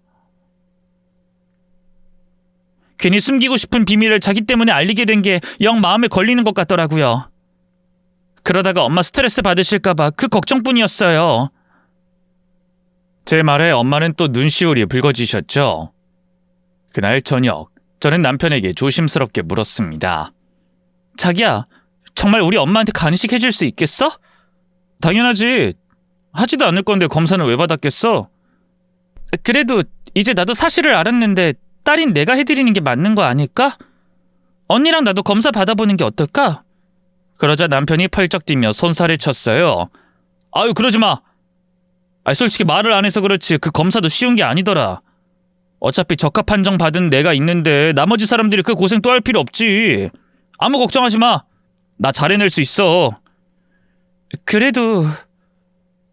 괜히 숨기고 싶은 비밀을 자기 때문에 알리게 된 게 영 마음에 걸리는 것 같더라고요. 그러다가 엄마 스트레스 받으실까봐 그 걱정뿐이었어요. 제 말에 엄마는 또 눈시울이 붉어지셨죠. 그날 저녁 저는 남편에게 조심스럽게 물었습니다. 자기야, 정말 우리 엄마한테 간이식 해줄 수 있겠어? 당연하지. 하지도 않을 건데 검사는 왜 받았겠어? 그래도 이제 나도 사실을 알았는데 딸인 내가 해드리는 게 맞는 거 아닐까? 언니랑 나도 검사 받아보는 게 어떨까? 그러자 남편이 펄쩍 뛰며 손살을 쳤어요. 아유, 그러지 마. 솔직히 말을 안 해서 그렇지 그 검사도 쉬운 게 아니더라. 어차피 적합 판정 받은 내가 있는데 나머지 사람들이 그 고생 또 할 필요 없지. 아무 걱정하지 마. 나 잘 해낼 수 있어. 그래도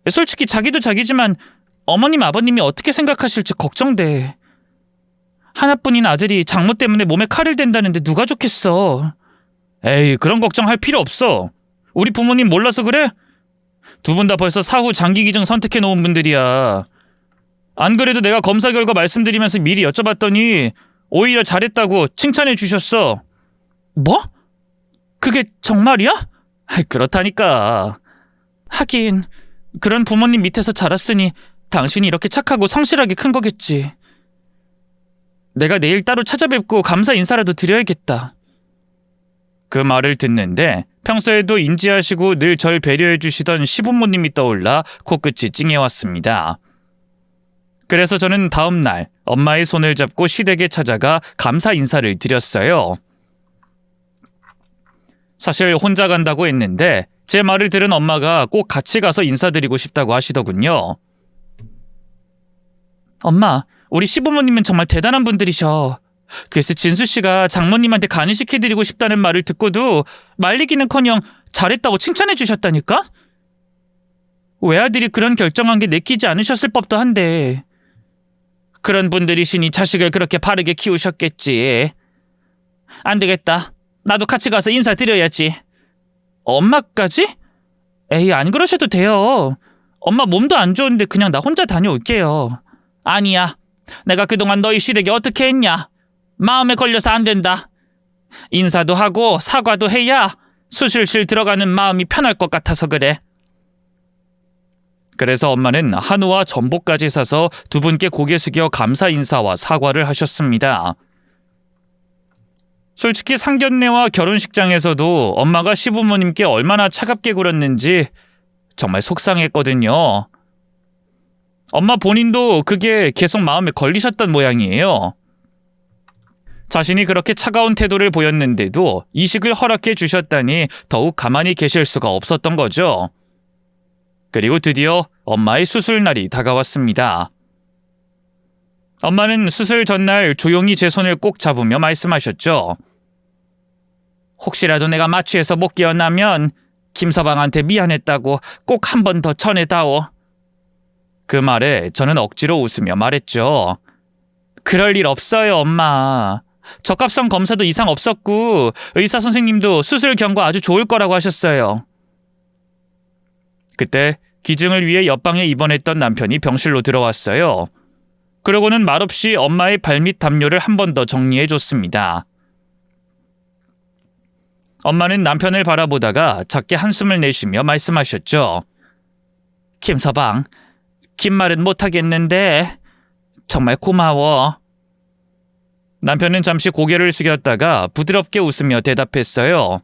솔직히 자기도 자기지만 어머님 아버님이 어떻게 생각하실지 걱정돼. 하나뿐인 아들이 장모 때문에 몸에 칼을 댄다는데 누가 좋겠어. 에이, 그런 걱정할 필요 없어. 우리 부모님 몰라서 그래? 두 분 다 벌써 사후 장기 기증 선택해 놓은 분들이야. 안 그래도 내가 검사 결과 말씀드리면서 미리 여쭤봤더니 오히려 잘했다고 칭찬해 주셨어. 뭐? 그게 정말이야? 그렇다니까. 하긴 그런 부모님 밑에서 자랐으니 당신이 이렇게 착하고 성실하게 큰 거겠지. 내가 내일 따로 찾아뵙고 감사 인사라도 드려야겠다. 그 말을 듣는데 평소에도 인지하시고 늘 절 배려해 주시던 시부모님이 떠올라 코끝이 찡해왔습니다. 그래서 저는 다음 날 엄마의 손을 잡고 시댁에 찾아가 감사 인사를 드렸어요. 사실 혼자 간다고 했는데 제 말을 들은 엄마가 꼭 같이 가서 인사드리고 싶다고 하시더군요. 엄마, 우리 시부모님은 정말 대단한 분들이셔. 글쎄 진수 씨가 장모님한테 간이시켜드리고 싶다는 말을 듣고도 말리기는커녕 잘했다고 칭찬해 주셨다니까? 외아들이 그런 결정한 게 내키지 않으셨을 법도 한데 그런 분들이시니 자식을 그렇게 바르게 키우셨겠지. 안 되겠다. 나도 같이 가서 인사드려야지. 엄마까지? 에이, 안 그러셔도 돼요. 엄마 몸도 안 좋은데 그냥 나 혼자 다녀올게요. 아니야. 내가 그동안 너희 시댁에 어떻게 했냐? 마음에 걸려서 안 된다. 인사도 하고 사과도 해야 수술실 들어가는 마음이 편할 것 같아서 그래. 그래서 엄마는 한우와 전복까지 사서 두 분께 고개 숙여 감사 인사와 사과를 하셨습니다. 솔직히 상견례와 결혼식장에서도 엄마가 시부모님께 얼마나 차갑게 굴었는지 정말 속상했거든요. 엄마 본인도 그게 계속 마음에 걸리셨던 모양이에요. 자신이 그렇게 차가운 태도를 보였는데도 이식을 허락해 주셨다니 더욱 가만히 계실 수가 없었던 거죠. 그리고 드디어 엄마의 수술날이 다가왔습니다. 엄마는 수술 전날 조용히 제 손을 꼭 잡으며 말씀하셨죠. 혹시라도 내가 마취해서 못 깨어나면 김서방한테 미안했다고 꼭 한 번 더 전해다오. 그 말에 저는 억지로 웃으며 말했죠. 그럴 일 없어요, 엄마. 적합성 검사도 이상 없었고 의사 선생님도 수술 경과 아주 좋을 거라고 하셨어요. 그때 기증을 위해 옆방에 입원했던 남편이 병실로 들어왔어요. 그러고는 말없이 엄마의 발밑 담요를 한 번 더 정리해줬습니다. 엄마는 남편을 바라보다가 작게 한숨을 내쉬며 말씀하셨죠. 김서방, 긴 말은 못하겠는데 정말 고마워. 남편은 잠시 고개를 숙였다가 부드럽게 웃으며 대답했어요.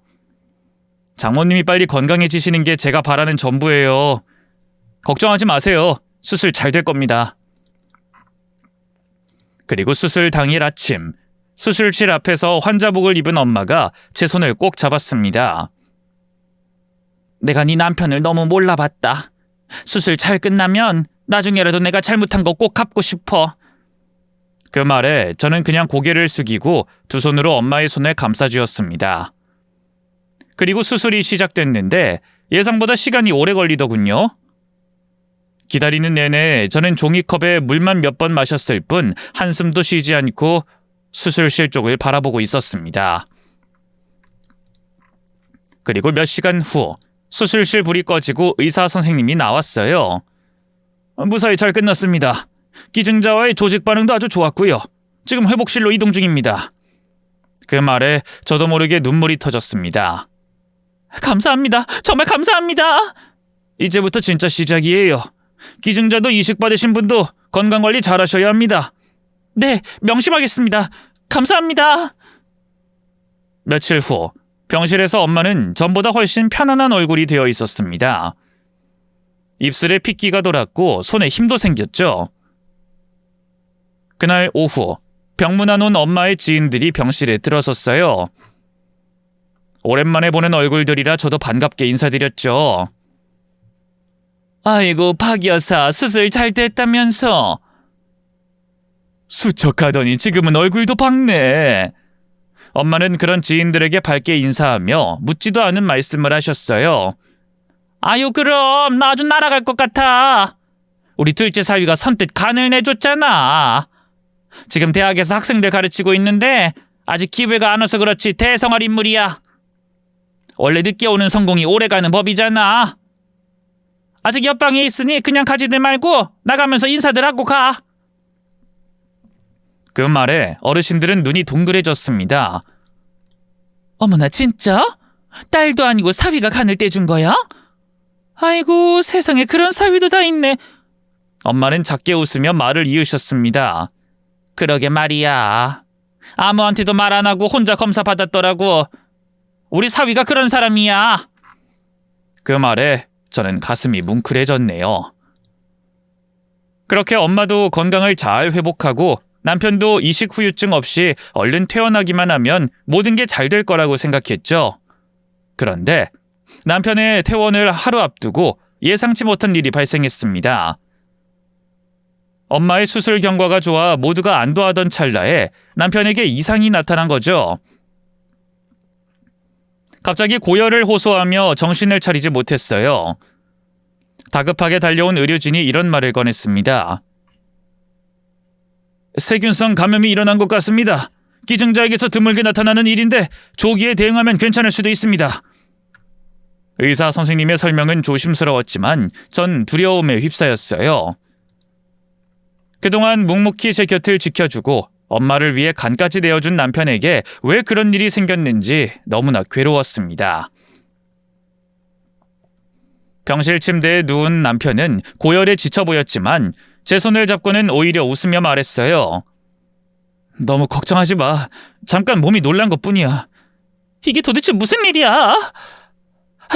장모님이 빨리 건강해지시는 게 제가 바라는 전부예요. 걱정하지 마세요. 수술 잘 될 겁니다. 그리고 수술 당일 아침, 수술실 앞에서 환자복을 입은 엄마가 제 손을 꼭 잡았습니다. 내가 네 남편을 너무 몰라봤다. 수술 잘 끝나면 나중에라도 내가 잘못한 거 꼭 갚고 싶어. 그 말에 저는 그냥 고개를 숙이고 두 손으로 엄마의 손을 감싸주었습니다. 그리고 수술이 시작됐는데 예상보다 시간이 오래 걸리더군요. 기다리는 내내 저는 종이컵에 물만 몇 번 마셨을 뿐 한숨도 쉬지 않고 수술실 쪽을 바라보고 있었습니다. 그리고 몇 시간 후 수술실 불이 꺼지고 의사 선생님이 나왔어요. 무사히 잘 끝났습니다. 기증자와의 조직 반응도 아주 좋았고요. 지금 회복실로 이동 중입니다. 그 말에 저도 모르게 눈물이 터졌습니다. 감사합니다. 정말 감사합니다. 이제부터 진짜 시작이에요. 기증자도 이식받으신 분도 건강관리 잘하셔야 합니다. 네, 명심하겠습니다. 감사합니다. 며칠 후 병실에서 엄마는 전보다 훨씬 편안한 얼굴이 되어 있었습니다. 입술에 핏기가 돌았고 손에 힘도 생겼죠. 그날 오후 병문안 온 엄마의 지인들이 병실에 들어섰어요. 오랜만에 보는 얼굴들이라 저도 반갑게 인사드렸죠. 아이고, 박 여사 수술 잘 됐다면서. 수척하더니 지금은 얼굴도 밝네. 엄마는 그런 지인들에게 밝게 인사하며 묻지도 않은 말씀을 하셨어요. 아유, 그럼 나 아주 날아갈 것 같아. 우리 둘째 사위가 선뜻 간을 내줬잖아. 지금 대학에서 학생들 가르치고 있는데 아직 기회가 안 와서 그렇지 대성할 인물이야. 원래 늦게 오는 성공이 오래가는 법이잖아. 아직 옆방에 있으니 그냥 가지들 말고 나가면서 인사들 하고 가. 그 말에 어르신들은 눈이 동그래졌습니다. 어머나, 진짜? 딸도 아니고 사위가 간을 떼준 거야? 아이고, 세상에 그런 사위도 다 있네. 엄마는 작게 웃으며 말을 이으셨습니다. 그러게 말이야. 아무한테도 말 안 하고 혼자 검사 받았더라고. 우리 사위가 그런 사람이야. 그 말에 저는 가슴이 뭉클해졌네요. 그렇게 엄마도 건강을 잘 회복하고 남편도 이식 후유증 없이 얼른 퇴원하기만 하면 모든 게 잘 될 거라고 생각했죠. 그런데 남편의 퇴원을 하루 앞두고 예상치 못한 일이 발생했습니다. 엄마의 수술 경과가 좋아 모두가 안도하던 찰나에 남편에게 이상이 나타난 거죠. 갑자기 고열을 호소하며 정신을 차리지 못했어요. 다급하게 달려온 의료진이 이런 말을 꺼냈습니다. 세균성 감염이 일어난 것 같습니다. 기증자에게서 드물게 나타나는 일인데 조기에 대응하면 괜찮을 수도 있습니다. 의사 선생님의 설명은 조심스러웠지만 전 두려움에 휩싸였어요. 그동안 묵묵히 제 곁을 지켜주고 엄마를 위해 간까지 내어준 남편에게 왜 그런 일이 생겼는지 너무나 괴로웠습니다. 병실 침대에 누운 남편은 고열에 지쳐 보였지만 제 손을 잡고는 오히려 웃으며 말했어요. 너무 걱정하지 마. 잠깐 몸이 놀란 것뿐이야. 이게 도대체 무슨 일이야?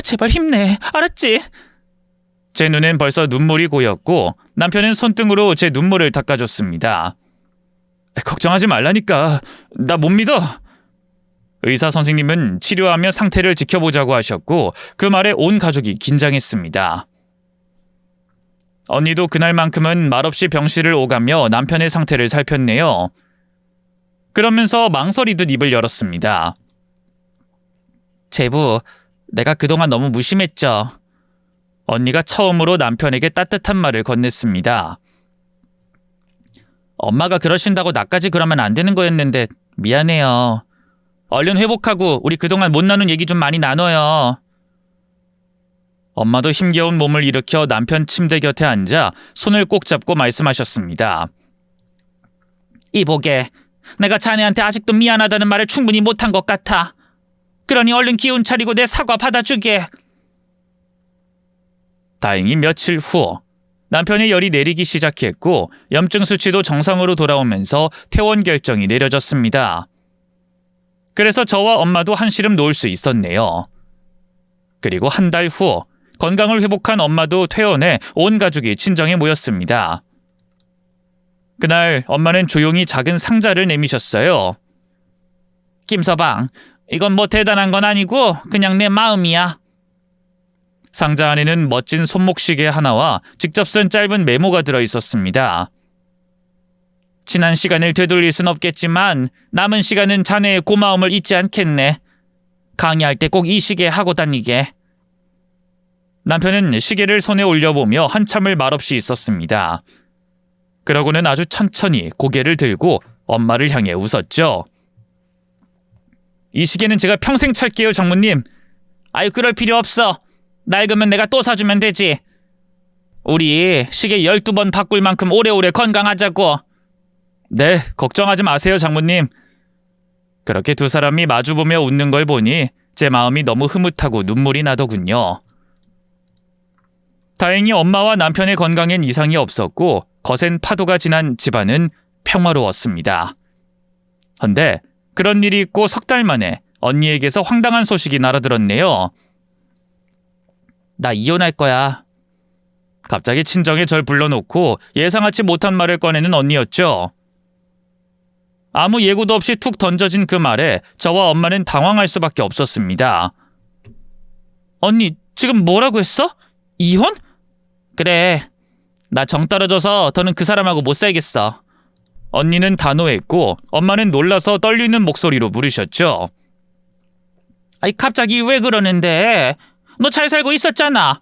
제발 힘내. 알았지? 제 눈엔 벌써 눈물이 고였고 남편은 손등으로 제 눈물을 닦아줬습니다. 걱정하지 말라니까. 나 못 믿어. 의사 선생님은 치료하며 상태를 지켜보자고 하셨고 그 말에 온 가족이 긴장했습니다. 언니도 그날만큼은 말없이 병실을 오가며 남편의 상태를 살폈네요. 그러면서 망설이듯 입을 열었습니다. 제부, 내가 그동안 너무 무심했죠. 언니가 처음으로 남편에게 따뜻한 말을 건넸습니다. 엄마가 그러신다고 나까지 그러면 안 되는 거였는데 미안해요. 얼른 회복하고 우리 그동안 못 나눈 얘기 좀 많이 나눠요. 엄마도 힘겨운 몸을 일으켜 남편 침대 곁에 앉아 손을 꼭 잡고 말씀하셨습니다. 이보게, 내가 자네한테 아직도 미안하다는 말을 충분히 못한 것 같아. 그러니 얼른 기운 차리고 내 사과 받아주게. 다행히 며칠 후 남편의 열이 내리기 시작했고 염증 수치도 정상으로 돌아오면서 퇴원 결정이 내려졌습니다. 그래서 저와 엄마도 한시름 놓을 수 있었네요. 그리고 한 달 후 건강을 회복한 엄마도 퇴원해 온 가족이 친정에 모였습니다. 그날 엄마는 조용히 작은 상자를 내미셨어요. 김서방, 이건 뭐 대단한 건 아니고 그냥 내 마음이야. 상자 안에는 멋진 손목시계 하나와 직접 쓴 짧은 메모가 들어있었습니다. 지난 시간을 되돌릴 순 없겠지만 남은 시간은 자네의 고마움을 잊지 않겠네. 강의할 때 꼭 이 시계 하고 다니게. 남편은 시계를 손에 올려보며 한참을 말없이 있었습니다. 그러고는 아주 천천히 고개를 들고 엄마를 향해 웃었죠. 이 시계는 제가 평생 찰게요, 장모님. 아유, 그럴 필요 없어. 낡으면 내가 또 사주면 되지. 우리 시계 12번 바꿀 만큼 오래오래 건강하자고. 네, 걱정하지 마세요, 장모님. 그렇게 두 사람이 마주보며 웃는 걸 보니 제 마음이 너무 흐뭇하고 눈물이 나더군요. 다행히 엄마와 남편의 건강엔 이상이 없었고 거센 파도가 지난 집안은 평화로웠습니다. 헌데 그런 일이 있고 석 달 만에 언니에게서 황당한 소식이 날아들었네요. 나 이혼할 거야. 갑자기 친정에 절 불러놓고 예상하지 못한 말을 꺼내는 언니였죠. 아무 예고도 없이 툭 던져진 그 말에 저와 엄마는 당황할 수밖에 없었습니다. 언니, 지금 뭐라고 했어? 이혼? 그래, 나 정 떨어져서 더는 그 사람하고 못 살겠어. 언니는 단호했고 엄마는 놀라서 떨리는 목소리로 물으셨죠. 아이, 갑자기 왜 그러는데? 너 잘 살고 있었잖아.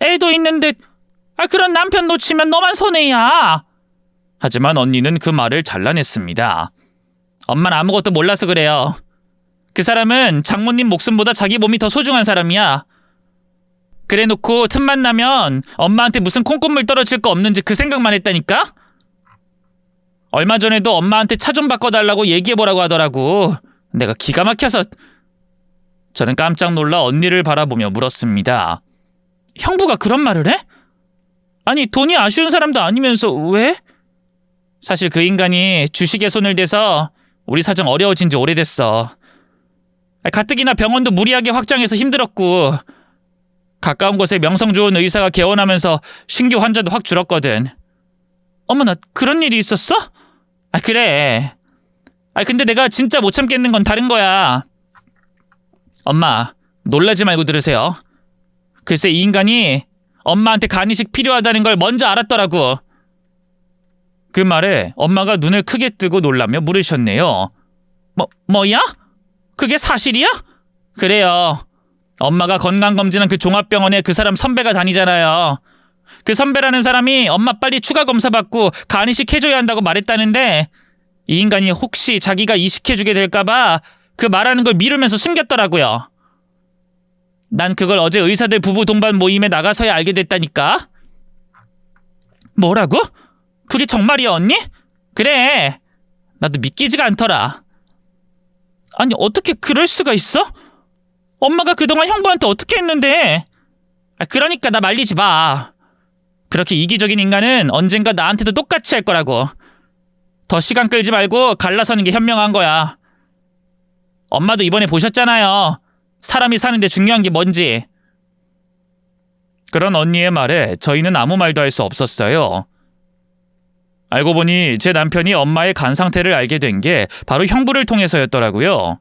애도 있는데 그런 남편 놓치면 너만 손해야. 하지만 언니는 그 말을 잘라냈습니다. 엄마는 아무것도 몰라서 그래요. 그 사람은 장모님 목숨보다 자기 몸이 더 소중한 사람이야. 그래놓고 틈만 나면 엄마한테 무슨 콩고물 떨어질 거 없는지 그 생각만 했다니까? 얼마 전에도 엄마한테 차 좀 바꿔달라고 얘기해보라고 하더라고. 내가 기가 막혀서. 저는 깜짝 놀라 언니를 바라보며 물었습니다. 형부가 그런 말을 해? 아니, 돈이 아쉬운 사람도 아니면서 왜? 사실 그 인간이 주식에 손을 대서 우리 사정 어려워진 지 오래됐어. 가뜩이나 병원도 무리하게 확장해서 힘들었고 가까운 곳에 명성 좋은 의사가 개원하면서 신규 환자도 확 줄었거든. 어머나, 그런 일이 있었어? 그래. 근데 내가 진짜 못 참겠는 건 다른 거야. 엄마, 놀라지 말고 들으세요. 글쎄, 이 인간이 엄마한테 간이식 필요하다는 걸 먼저 알았더라고. 그 말에 엄마가 눈을 크게 뜨고 놀라며 물으셨네요. 뭐야? 그게 사실이야? 그래요. 엄마가 건강검진한 그 종합병원에 그 사람 선배가 다니잖아요. 그 선배라는 사람이 엄마 빨리 추가 검사 받고 간 이식해줘야 한다고 말했다는데 이 인간이 혹시 자기가 이식해주게 될까봐 그 말하는 걸 미루면서 숨겼더라고요. 난 그걸 어제 의사들 부부 동반 모임에 나가서야 알게 됐다니까. 뭐라고? 그게 정말이야, 언니? 그래. 나도 믿기지가 않더라. 아니, 어떻게 그럴 수가 있어? 엄마가 그동안 형부한테 어떻게 했는데? 그러니까 나 말리지 마. 그렇게 이기적인 인간은 언젠가 나한테도 똑같이 할 거라고. 더 시간 끌지 말고 갈라서는 게 현명한 거야. 엄마도 이번에 보셨잖아요. 사람이 사는데 중요한 게 뭔지. 그런 언니의 말에 저희는 아무 말도 할 수 없었어요. 알고 보니 제 남편이 엄마의 간 상태를 알게 된 게 바로 형부를 통해서였더라고요.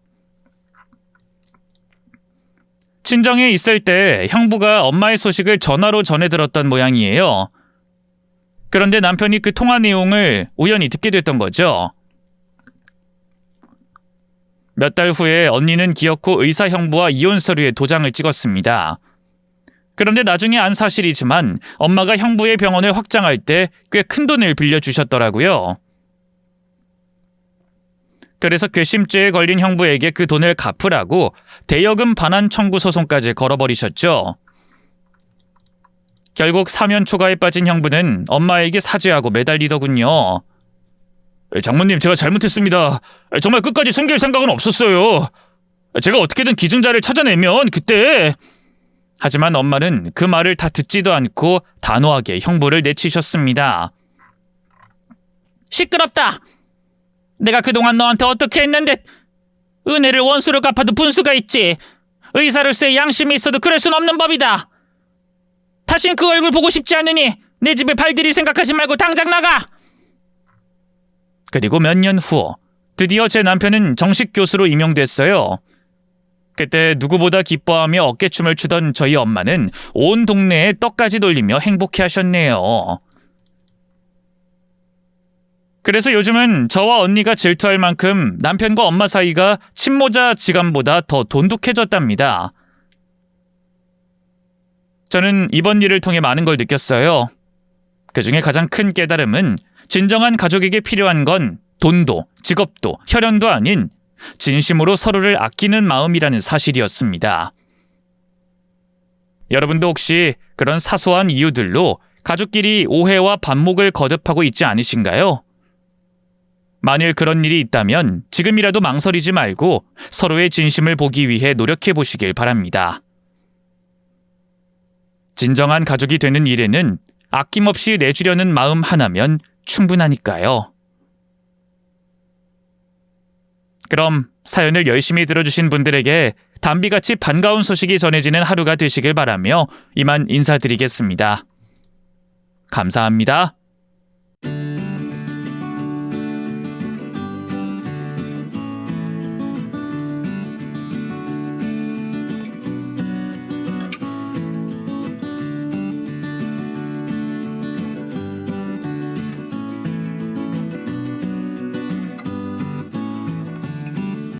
친정에 있을 때 형부가 엄마의 소식을 전화로 전해 들었던 모양이에요. 그런데 남편이 그 통화 내용을 우연히 듣게 됐던 거죠. 몇 달 후에 언니는 기어코 의사 형부와 이혼 서류에 도장을 찍었습니다. 그런데 나중에 안 사실이지만 엄마가 형부의 병원을 확장할 때 꽤 큰 돈을 빌려주셨더라고요. 그래서 괘씸죄에 걸린 형부에게 그 돈을 갚으라고 대여금 반환 청구 소송까지 걸어버리셨죠. 결국 사면 초가에 빠진 형부는 엄마에게 사죄하고 매달리더군요. 장모님, 제가 잘못했습니다. 정말 끝까지 숨길 생각은 없었어요. 제가 어떻게든 기증자를 찾아내면 그때... 하지만 엄마는 그 말을 다 듣지도 않고 단호하게 형부를 내치셨습니다. 시끄럽다. 내가 그동안 너한테 어떻게 했는데 은혜를 원수로 갚아도 분수가 있지. 의사로서의 양심이 있어도 그럴 순 없는 법이다. 다신 그 얼굴 보고 싶지 않으니 내 집에 발디딜 생각하지 말고 당장 나가. 그리고 몇 년 후 드디어 제 남편은 정식 교수로 임용됐어요. 그때 누구보다 기뻐하며 어깨춤을 추던 저희 엄마는 온 동네에 떡까지 돌리며 행복해하셨네요. 그래서 요즘은 저와 언니가 질투할 만큼 남편과 엄마 사이가 친모자 지간보다 더 돈독해졌답니다. 저는 이번 일을 통해 많은 걸 느꼈어요. 그중에 가장 큰 깨달음은 진정한 가족에게 필요한 건 돈도 직업도 혈연도 아닌 진심으로 서로를 아끼는 마음이라는 사실이었습니다. 여러분도 혹시 그런 사소한 이유들로 가족끼리 오해와 반목을 거듭하고 있지 않으신가요? 만일 그런 일이 있다면 지금이라도 망설이지 말고 서로의 진심을 보기 위해 노력해 보시길 바랍니다. 진정한 가족이 되는 일에는 아낌없이 내주려는 마음 하나면 충분하니까요. 그럼 사연을 열심히 들어주신 분들에게 단비같이 반가운 소식이 전해지는 하루가 되시길 바라며 이만 인사드리겠습니다. 감사합니다.